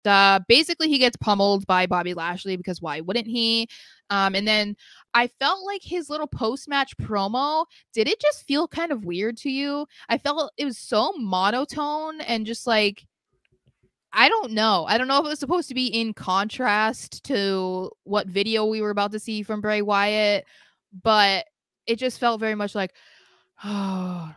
Basically he gets pummeled by Bobby Lashley because why wouldn't he? And then I felt like his little post-match promo, did it just feel kind of weird to you? I felt it was so monotone and just like, I don't know. I don't know if it was supposed to be in contrast to what video we were about to see from Bray Wyatt, but it just felt very much like, oh,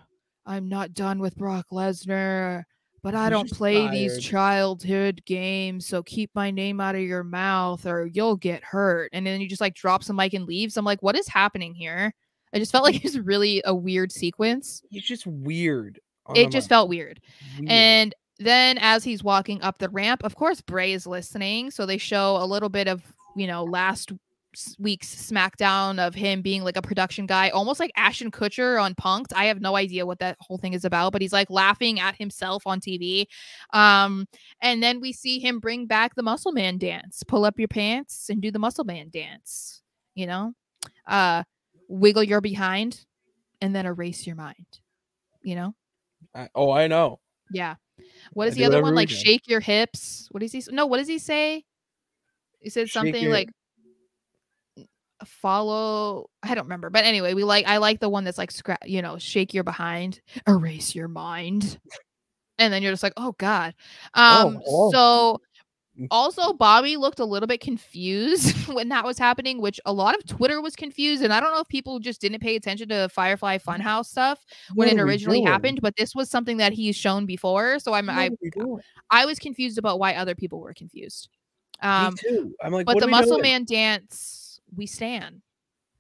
I'm not done with Brock Lesnar, but I don't play these childhood games, so keep my name out of your mouth or you'll get hurt. And then you just like drops the mic and leaves. I'm like, what is happening here? I just felt like it was really a weird sequence. He's just weird. It just felt weird. And then as he's walking up the ramp, of course, Bray is listening. So they show a little bit of, last week's SmackDown of him being like a production guy, almost like Ashton Kutcher on Punk'd. I have no idea what that whole thing is about, but he's like laughing at himself on TV. And then we see him bring back the Muscle Man dance, pull up your pants and do the Muscle Man dance, wiggle your behind and then erase your mind, I know. Yeah. What is the other one? Like shake your hips. What does he? No, what does he say? He said something like follow. I don't remember, but anyway, I like the one that's like shake your behind, erase your mind, and then you're just like, oh god. So also Bobby looked a little bit confused when that was happening, which a lot of Twitter was confused, and I don't know if people just didn't pay attention to Firefly Funhouse stuff when it originally happened, but this was something that he's shown before, so I was confused about why other people were confused. Me too. I'm like, but the Muscle Man dance, we stand.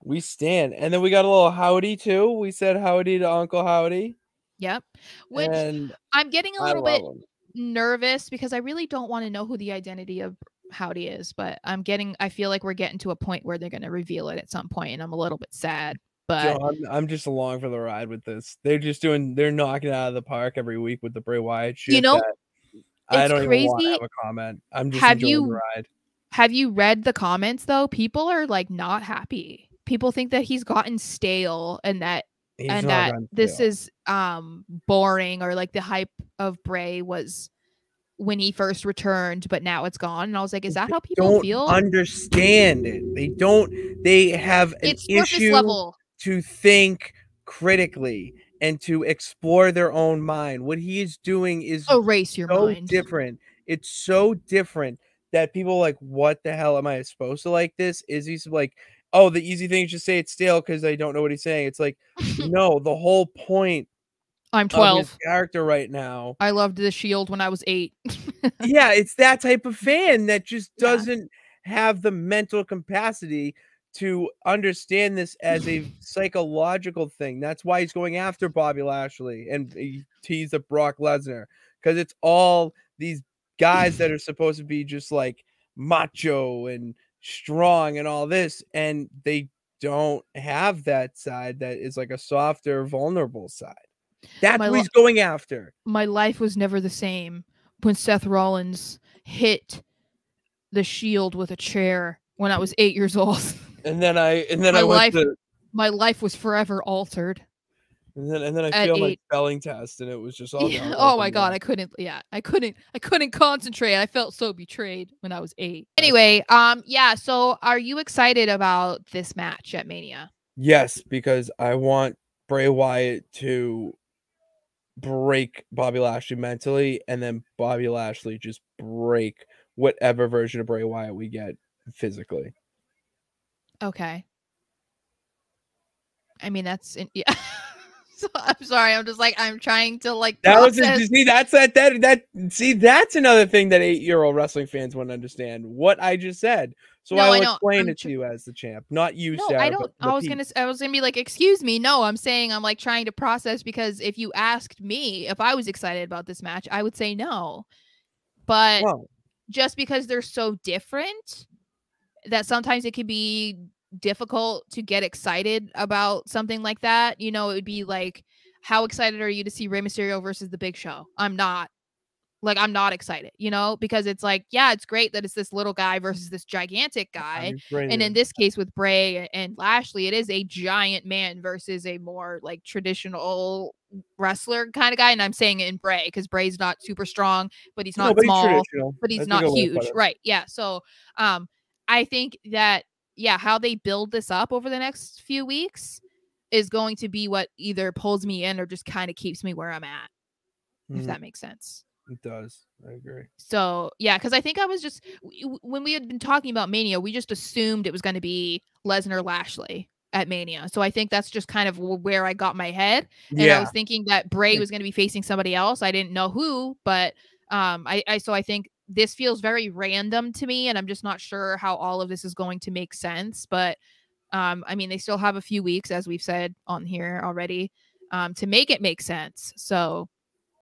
And then we got a little howdy too. We said howdy to Uncle Howdy. Yep. Which I'm getting a little bit nervous because I really don't want to know who the identity of Howdy is, but I feel like we're getting to a point where they're going to reveal it at some point, and I'm a little bit sad. But I'm just along for the ride with this. They're knocking it out of the park every week with the Bray Wyatt shit. I don't even want to have a comment. I'm just enjoying the ride. Have you read the comments though? People are like not happy. People think that he's gotten stale and that this is boring, or like the hype of Bray was when he first returned, but now it's gone. And I was like, is that how people feel? Understand it. They have an issue level to think critically and to explore their own mind. What he is doing is erase your mind. Different. It's so different that people are like, what the hell am I supposed to like this? Is he like, oh, the easy thing is just say it's stale because I don't know what he's saying. It's like, no, the whole point. I'm 12. Of his character right now. I loved the Shield when I was 8. Yeah, it's that type of fan that just doesn't have the mental capacity to understand this as a psychological thing. That's why he's going after Bobby Lashley and he teased up Brock Lesnar, because it's all these guys that are supposed to be just like macho and strong and all this, and they don't have that side that is like a softer, vulnerable side. That's what he's going after. My life was never the same when Seth Rollins hit the Shield with a chair when I was 8 years old. My life was forever altered. And then I failed my spelling test, and it was just all down. Oh my god, I couldn't concentrate. I felt so betrayed when I was 8. Anyway, so are you excited about this match at Mania? Yes, because I want Bray Wyatt to break Bobby Lashley mentally, and then Bobby Lashley just break whatever version of Bray Wyatt we get physically. Okay. I mean, that's So, I'm sorry. I'm just like, I'm trying to like. That's another thing that 8-year-old wrestling fans wouldn't understand what I just said. So I will explain it to you as the champ, not you, Sarah. I don't. I was gonna be like, excuse me. No, I'm saying I'm like trying to process, because if you asked me if I was excited about this match, I would say no. But just because they're so different, that sometimes it can be difficult to get excited about something like that. It would be like, how excited are you to see Rey Mysterio versus the Big Show? I'm not excited, because it's like, yeah, it's great that it's this little guy versus this gigantic guy. And in this case with Bray and Lashley, it is a giant man versus a more like traditional wrestler kind of guy, and I'm saying it in Bray because Bray's not super strong, but he's not but he's small, traditional. but he's That's a not good way to put huge, it. right? Yeah. So I think that how they build this up over the next few weeks is going to be what either pulls me in or just kind of keeps me where I'm at, if that makes sense. It does. I agree. So, yeah, because I think I was just, when we had been talking about Mania, we just assumed it was going to be Lesnar Lashley at Mania. So I think that's just kind of where I got my head. And I was thinking that Bray was going to be facing somebody else. I didn't know who, but so I think this feels very random to me, and I'm just not sure how all of this is going to make sense. But I mean, they still have a few weeks, as we've said on here already, to make it make sense. So